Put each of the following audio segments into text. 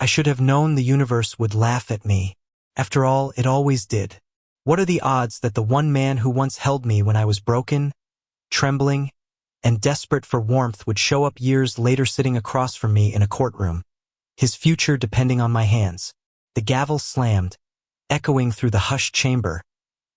should have known the universe would laugh at me. After all, it always did. What are the odds that the one man who once held me when I was broken, trembling, and desperate for warmth would show up years later sitting across from me in a courtroom, his future depending on my hands? The gavel slammed, echoing through the hushed chamber,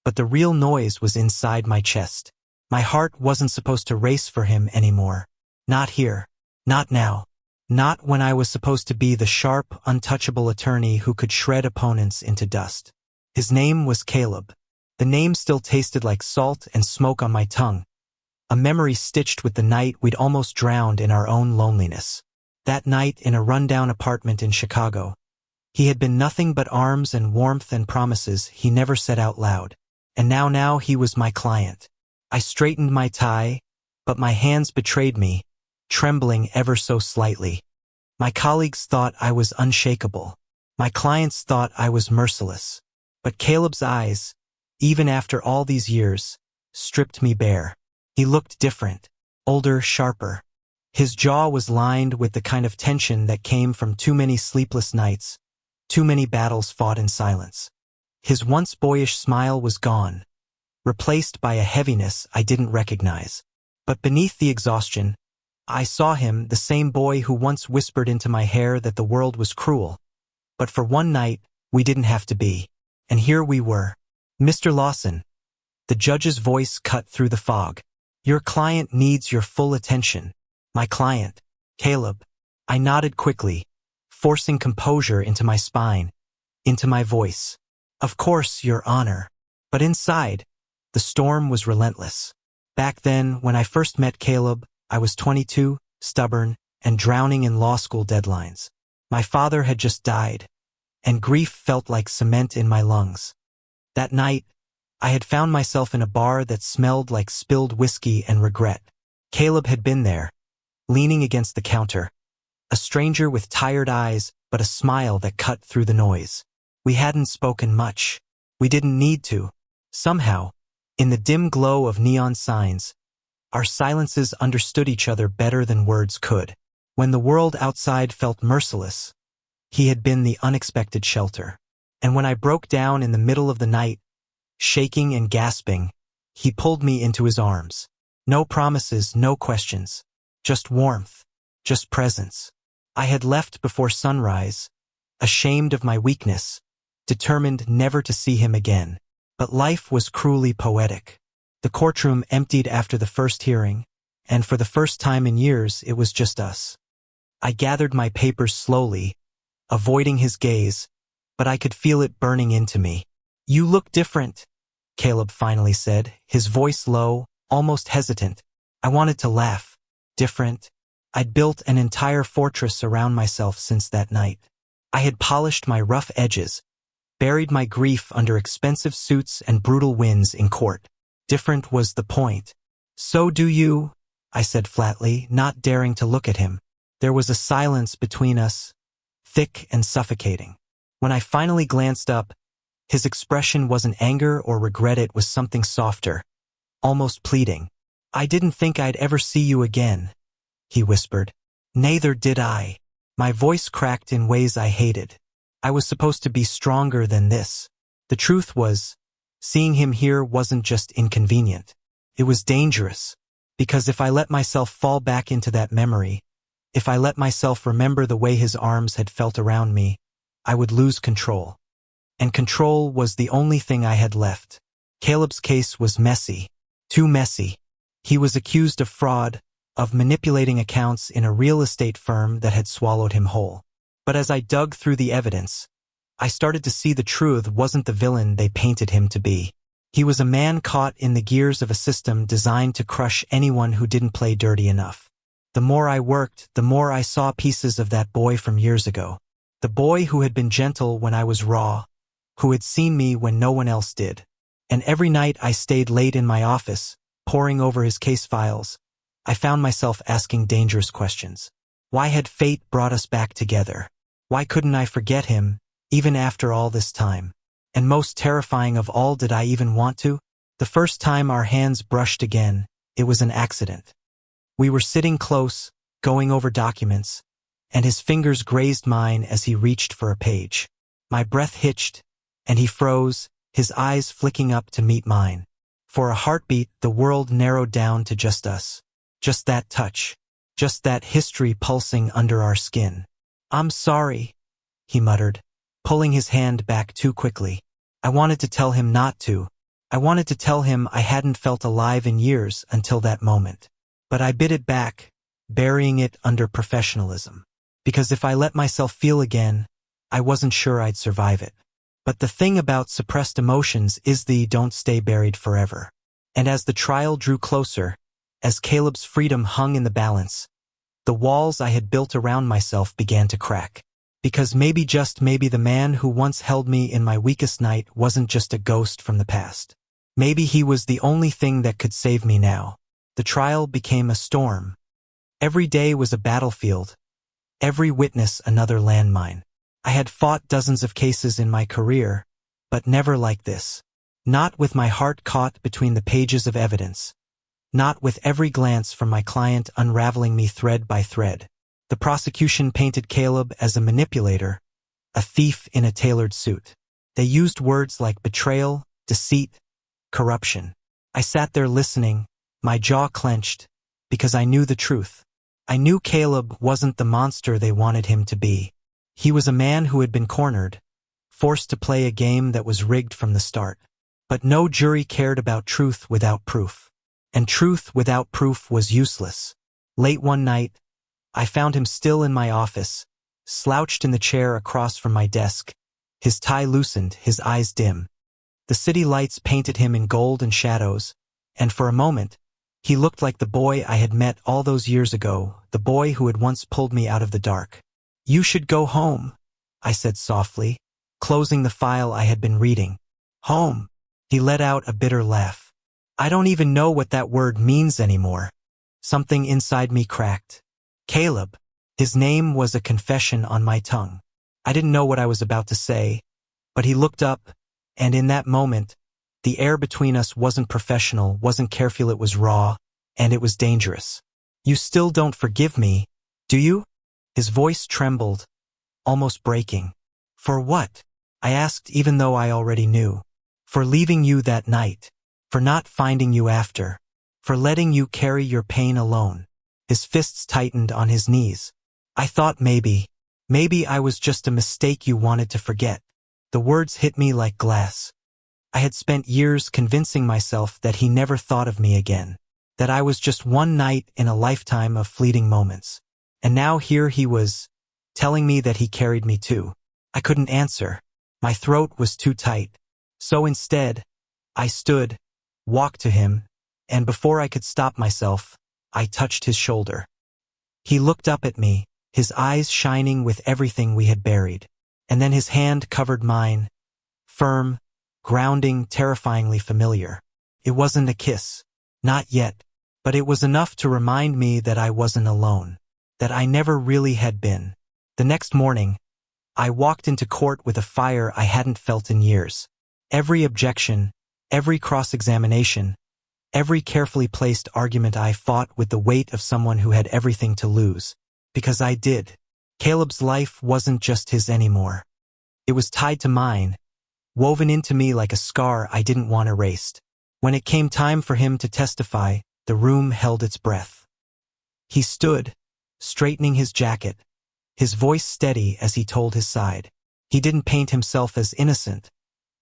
but the real noise was inside my chest. My heart wasn't supposed to race for him anymore. Not here. Not now. Not when I was supposed to be the sharp, untouchable attorney who could shred opponents into dust. His name was Caleb. The name still tasted like salt and smoke on my tongue, a memory stitched with the night we'd almost drowned in our own loneliness. That night in a rundown apartment in Chicago. He had been nothing but arms and warmth and promises he never said out loud. And now he was my client. I straightened my tie, but my hands betrayed me, trembling ever so slightly. My colleagues thought I was unshakable. My clients thought I was merciless. But Caleb's eyes, even after all these years, stripped me bare. He looked different, older, sharper. His jaw was lined with the kind of tension that came from too many sleepless nights, too many battles fought in silence. His once boyish smile was gone, replaced by a heaviness I didn't recognize. But beneath the exhaustion, I saw him, the same boy who once whispered into my hair that the world was cruel. But for one night, we didn't have to be. And here we were. Mr. Lawson. The judge's voice cut through the fog. Your client needs your full attention. My client, Caleb. I nodded quickly, forcing composure into my spine, into my voice. Of course, Your Honor. But inside, the storm was relentless. Back then, when I first met Caleb, I was 22, stubborn, and drowning in law school deadlines. My father had just died, and grief felt like cement in my lungs. That night, I had found myself in a bar that smelled like spilled whiskey and regret. Caleb had been there, leaning against the counter, a stranger with tired eyes but a smile that cut through the noise. We hadn't spoken much. We didn't need to. Somehow, in the dim glow of neon signs, our silences understood each other better than words could. When the world outside felt merciless, he had been the unexpected shelter. And when I broke down in the middle of the night, shaking and gasping, he pulled me into his arms. No promises, no questions. Just warmth. Just presence. I had left before sunrise, ashamed of my weakness, determined never to see him again. But life was cruelly poetic. The courtroom emptied after the first hearing, and for the first time in years it was just us. I gathered my papers slowly, avoiding his gaze, but I could feel it burning into me. You look different, Caleb finally said, his voice low, almost hesitant. I wanted to laugh. Different. I'd built an entire fortress around myself since that night. I had polished my rough edges, buried my grief under expensive suits and brutal wins in court. Different was the point. So do you, I said flatly, not daring to look at him. There was a silence between us, thick and suffocating. When I finally glanced up, his expression wasn't anger or regret, it was something softer, almost pleading. I didn't think I'd ever see you again, he whispered. Neither did I. My voice cracked in ways I hated. I was supposed to be stronger than this. The truth was, seeing him here wasn't just inconvenient. It was dangerous, because if I let myself fall back into that memory, if I let myself remember the way his arms had felt around me, I would lose control. And control was the only thing I had left. Caleb's case was messy. Too messy. He was accused of fraud, of manipulating accounts in a real estate firm that had swallowed him whole. But as I dug through the evidence, I started to see the truth wasn't the villain they painted him to be. He was a man caught in the gears of a system designed to crush anyone who didn't play dirty enough. The more I worked, the more I saw pieces of that boy from years ago. The boy who had been gentle when I was raw, who had seen me when no one else did. And every night I stayed late in my office, poring over his case files, I found myself asking dangerous questions. Why had fate brought us back together? Why couldn't I forget him, even after all this time? And most terrifying of all, did I even want to? The first time our hands brushed again, it was an accident. We were sitting close, going over documents, and his fingers grazed mine as he reached for a page. My breath hitched, and he froze, his eyes flicking up to meet mine. For a heartbeat, the world narrowed down to just us. Just that touch. Just that history pulsing under our skin. "I'm sorry," he muttered, pulling his hand back too quickly. I wanted to tell him not to. I wanted to tell him I hadn't felt alive in years until that moment. But I bit it back, burying it under professionalism. Because if I let myself feel again, I wasn't sure I'd survive it. But the thing about suppressed emotions is they don't stay buried forever. And as the trial drew closer, as Caleb's freedom hung in the balance, the walls I had built around myself began to crack. Because maybe, just maybe, the man who once held me in my weakest night wasn't just a ghost from the past. Maybe he was the only thing that could save me now. The trial became a storm. Every day was a battlefield. Every witness another landmine. I had fought dozens of cases in my career, but never like this. Not with my heart caught between the pages of evidence. Not with every glance from my client unraveling me thread by thread. The prosecution painted Caleb as a manipulator, a thief in a tailored suit. They used words like betrayal, deceit, corruption. I sat there listening, my jaw clenched, because I knew the truth. I knew Caleb wasn't the monster they wanted him to be. He was a man who had been cornered, forced to play a game that was rigged from the start. But no jury cared about truth without proof. And truth without proof was useless. Late one night, I found him still in my office, slouched in the chair across from my desk, his tie loosened, his eyes dim. The city lights painted him in gold and shadows, and for a moment, he looked like the boy I had met all those years ago, the boy who had once pulled me out of the dark. "You should go home," I said softly, closing the file I had been reading. "Home." He let out a bitter laugh. I don't even know what that word means anymore. Something inside me cracked. Caleb. His name was a confession on my tongue. I didn't know what I was about to say, but he looked up, and in that moment, the air between us wasn't professional, wasn't careful, it was raw, and it was dangerous. "You still don't forgive me, do you?" His voice trembled, almost breaking. "For what?" I asked, even though I already knew. "For leaving you that night. For not finding you after. For letting you carry your pain alone." His fists tightened on his knees. "I thought maybe I was just a mistake you wanted to forget." The words hit me like glass. I had spent years convincing myself that he never thought of me again. That I was just one night in a lifetime of fleeting moments. And now here he was, telling me that he carried me too. I couldn't answer. My throat was too tight. So instead, I stood, walked to him, and before I could stop myself, I touched his shoulder. He looked up at me, his eyes shining with everything we had buried. And then his hand covered mine, firm, grounding, terrifyingly familiar. It wasn't a kiss. Not yet. But it was enough to remind me that I wasn't alone. That I never really had been. The next morning, I walked into court with a fire I hadn't felt in years. Every objection, every cross-examination, every carefully placed argument I fought with the weight of someone who had everything to lose. Because I did. Caleb's life wasn't just his anymore. It was tied to mine, woven into me like a scar I didn't want erased. When it came time for him to testify, the room held its breath. He stood, straightening his jacket, his voice steady as he told his side. He didn't paint himself as innocent,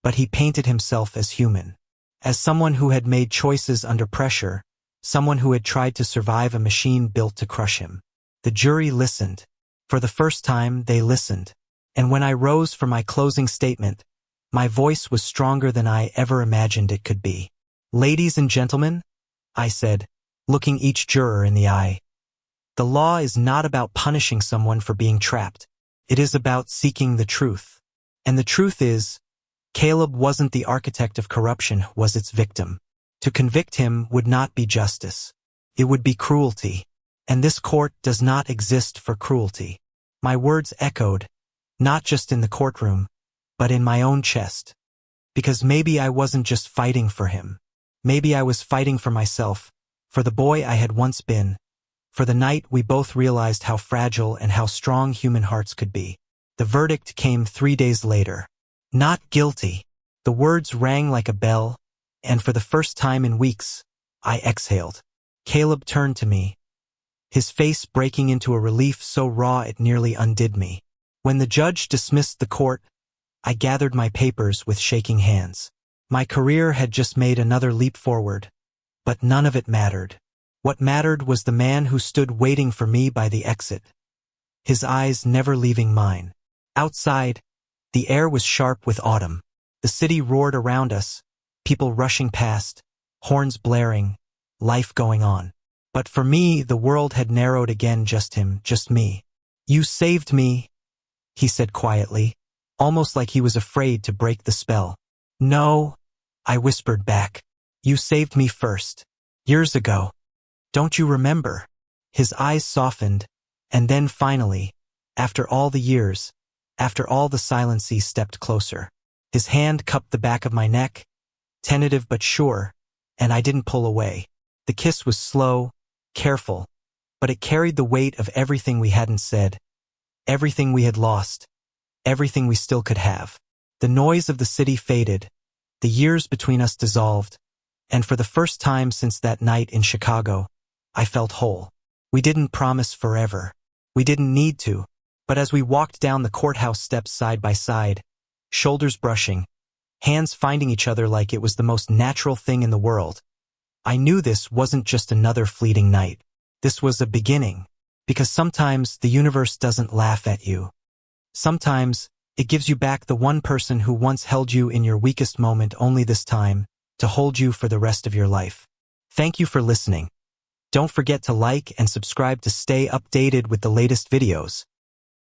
but he painted himself as human. As someone who had made choices under pressure, someone who had tried to survive a machine built to crush him. The jury listened. For the first time, they listened. And when I rose for my closing statement, my voice was stronger than I ever imagined it could be. "Ladies and gentlemen," I said, looking each juror in the eye, "the law is not about punishing someone for being trapped. It is about seeking the truth. And the truth is, Caleb wasn't the architect of corruption, was its victim. To convict him would not be justice. It would be cruelty. And this court does not exist for cruelty." My words echoed, not just in the courtroom, but in my own chest. Because maybe I wasn't just fighting for him. Maybe I was fighting for myself, for the boy I had once been, For the night, we both realized how fragile and how strong human hearts could be. The verdict came 3 days later. Not guilty. The words rang like a bell, and for the first time in weeks, I exhaled. Caleb turned to me, his face breaking into a relief so raw it nearly undid me. When the judge dismissed the court, I gathered my papers with shaking hands. My career had just made another leap forward, but none of it mattered. What mattered was the man who stood waiting for me by the exit, his eyes never leaving mine. Outside, the air was sharp with autumn. The city roared around us, people rushing past, horns blaring, life going on. But for me, the world had narrowed again, just him, just me. "You saved me," he said quietly, almost like he was afraid to break the spell. "No," I whispered back. "You saved me first. Years ago. Don't you remember?" His eyes softened, and then finally, after all the years, after all the silence, he stepped closer. His hand cupped the back of my neck, tentative but sure, and I didn't pull away. The kiss was slow, careful, but it carried the weight of everything we hadn't said, everything we had lost, everything we still could have. The noise of the city faded, the years between us dissolved, and for the first time since that night in Chicago, I felt whole. We didn't promise forever. We didn't need to. But as we walked down the courthouse steps side by side, shoulders brushing, hands finding each other like it was the most natural thing in the world, I knew this wasn't just another fleeting night. This was a beginning. Because sometimes the universe doesn't laugh at you. Sometimes it gives you back the one person who once held you in your weakest moment, only this time to hold you for the rest of your life. Thank you for listening. Don't forget to like and subscribe to stay updated with the latest videos.